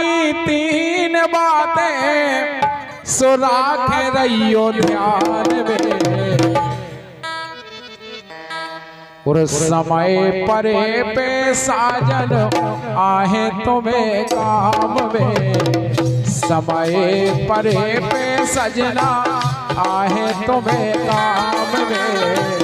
की तीन बातें सुराख रहियो ध्यान में, और समय परे पे साजन आहे तुम्हें काम में, समय परे पे सजना आहे तुम्हें काम में।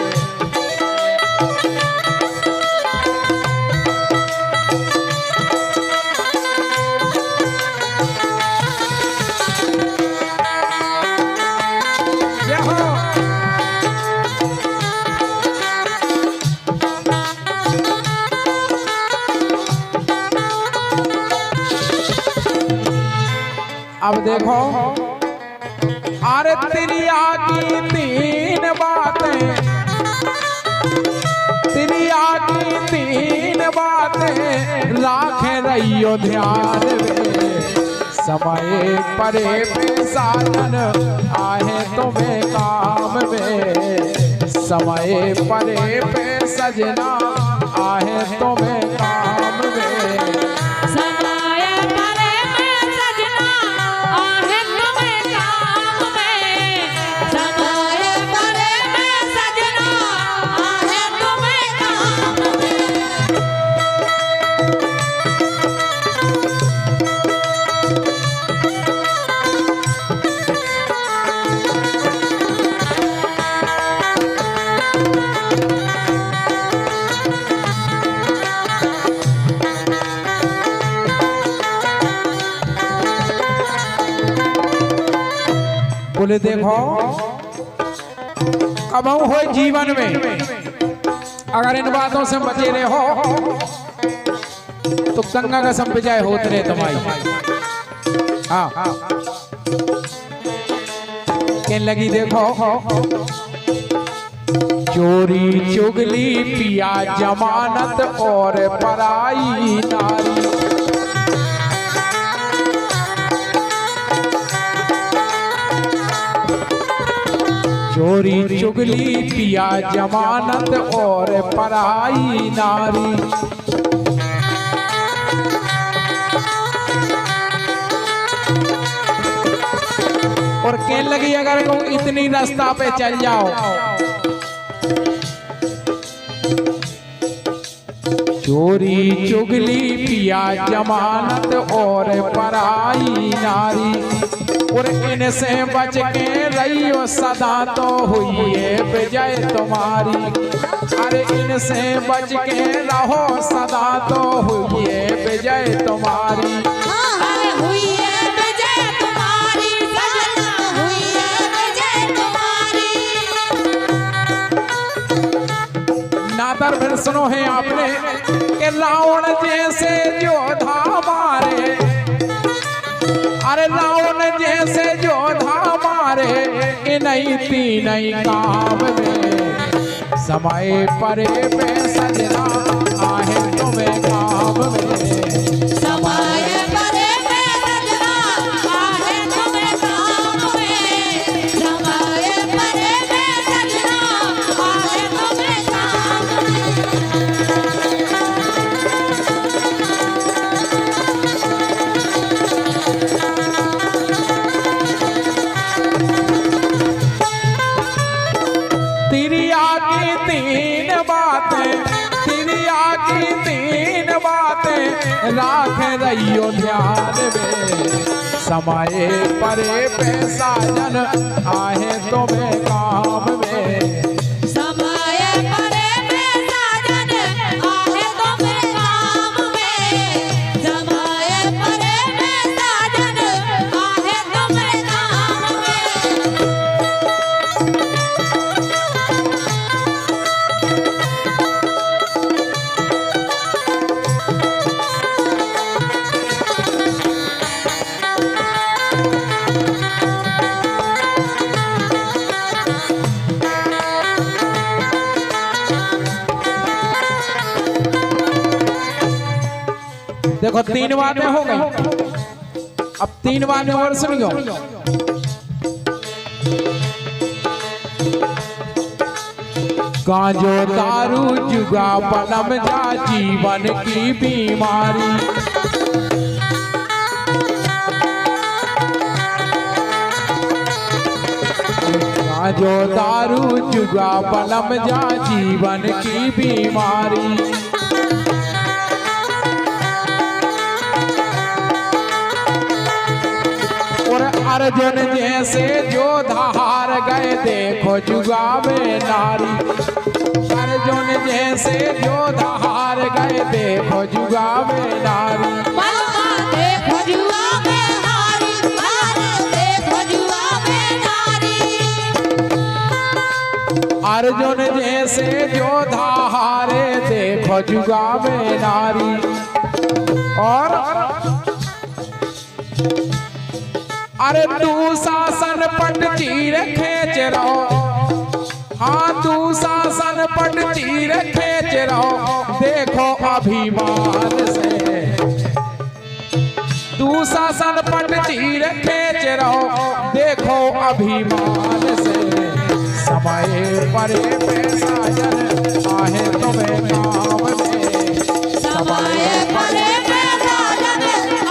अब देखो, अरे तिरिया की तीन बातें, तिरिया की तीन बातें राखे रहियो ध्यान में, समय परे पे साजन आहे तुम्हें काम में, समय परे पे सजना आहे तुम्हें काम में। बोले देखो, अब हो जीवन में अगर इन बातों से बचे रहे हो तो गंगा का संपजाय होते रहे तुम्हारी। हाँ कहने लगी देखो, चोरी चुगली पिया जमानत और पराई नारी, चोरी चुगली पिया जमानत और पराई नारी, और कहने लगी अगर इतनी रास्ता पे चल जाओ, चोरी चुगली पिया जमानत और पराई नारी, और इनसे बच के रहियो सदा तो हुई विजय तुम्हारी, अरे इनसे बच के रहो सदा तो हुई विजय तुम्हारी। अरे हुई विजय तुम्हारी, सजना हुई विजय तुम्हारी। नादर फिर सुनो है आपने कि रावण जैसे योद्धा मारे, अरे रावण जैसे योद्धा मारे नहीं तीन काम में, समय परे पे सजना आहे तुम्हें काम में, समय परे पे सजना आहे तुम्हें काम में, समय परे पे सजना आहे तुम्हें काम राख रहियो ध्यान में, समय परे पे साजन आहे तुम्हें काम में, समय परे पे साजन आहे तुम्हें काम में, समय परे पे साजन आहे तुम्हें काम में। देखो तीन बातें हो गई, अब तीन बातें और सुनियो। गांजो दारू जुगा बनम जा जीवन की बीमारी, जो दारू जुआ बलम जा जीवन की बीमारी। और अर्जुन जैसे जो धार गए देखो जुआ में नारी। अर्जुन जैसे जो धार गए देखो जुआ में नारी। बलमा देखो जुआ में हारी, देखो जुआ में नारी। अर्जुन जैसे जो धारे देखो जुआ में नारी। और अरे तू शासन पट चीर खेच रहो, हाँ तू शासन पट चीर खेच रहो देखो अभिमान से। तू शासन पट चीर खेच रहो देखो अभिमान से। समय परे पे साजन आहे तुम्हें काम में। समय परे पे साजन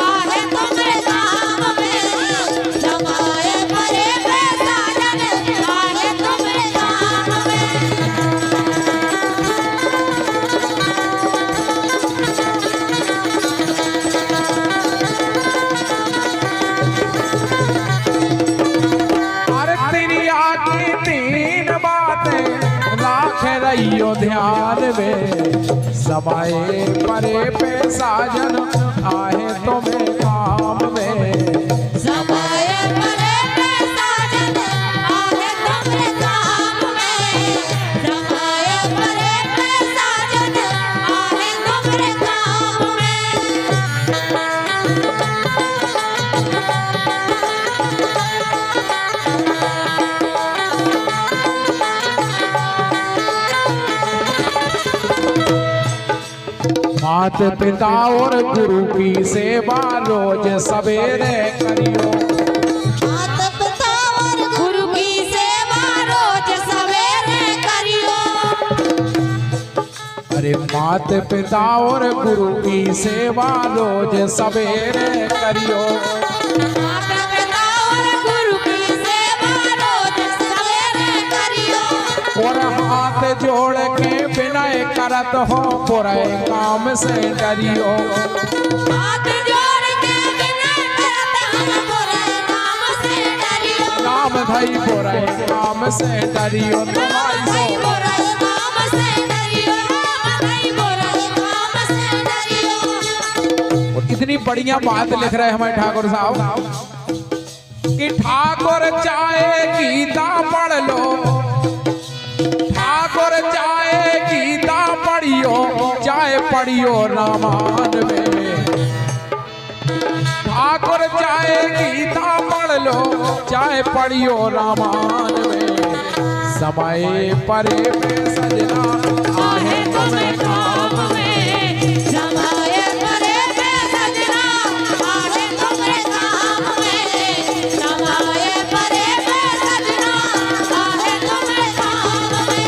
आहे तुम्हें काम में। समय परे पे साजन आहे तुम्हें काम में। अरे तेरी आँखें तीन बातें राख रहियो ध्यान में। समय परे पे साजन आहे तुम्हें काम में। समय परे पे साजन आहे तुम्हें काम में। समय परे पे साजन आहे तुम्हें काम में। मात पिता और गुरु की सेवा रोज सवेरे करियो। मात पिता और गुरु की सेवा रोज सवेरे करियो। अरे मात पिता और गुरु की सेवा रोज सवेरे करियो। मात पिता और गुरु की सेवा रोज सवेरे करियो। और हाथ जोड़ के विनय करत हो बुरे काम से डरियो। हाथ जोड़ के विनय करत हम बुरे काम से डरियो। राम धई बुरे काम से डरियो। राम धई बुरे काम से डरियो। राम धई बुरे काम से डरियो। और इतनी बढ़िया बात लिख रहे हैं हमारे ठाकुर साहब कि ठाकुर चाहे गीता पढ़ लो, ठाकुर चाहे गीता पढ़ियो चाहे पढ़ियो रामायण में। ठाकुर चाहे गीता पढ़ लो चाहे पढ़ियो रामायण में। समय परे पे सजना आहे तुम्हें काम में। समय परे पे सजना आहे तुम्हें काम में। समय परे पे सजना आहे तुम्हें काम में।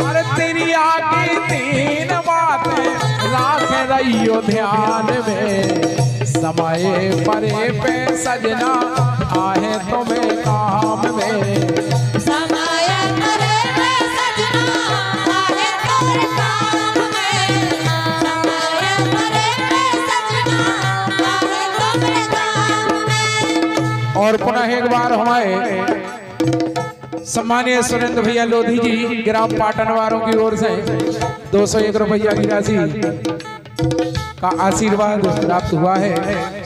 अरे तेरी आगे तीन बातें राख रहियो ध्यान में। समय परे पे सजना आहे तुम्हें काम में। समय परे पे सजना आहे तुम्हें काम में। समय परे पे सजना आहे तुम्हें काम में। और पुनः एक बार हमारे सम्मानीय सुरेंद्र भैया लोधी जी ग्राम पाटन वालों की ओर से 201 रुपया की राशि का आशीर्वाद प्राप्त हुआ है।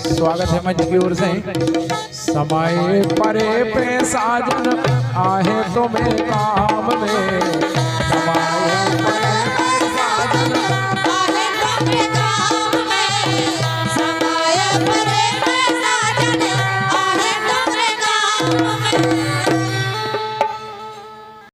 स्वागत है मंच की ओर से। समय परे पे साजन आहे तुम्हें काम में।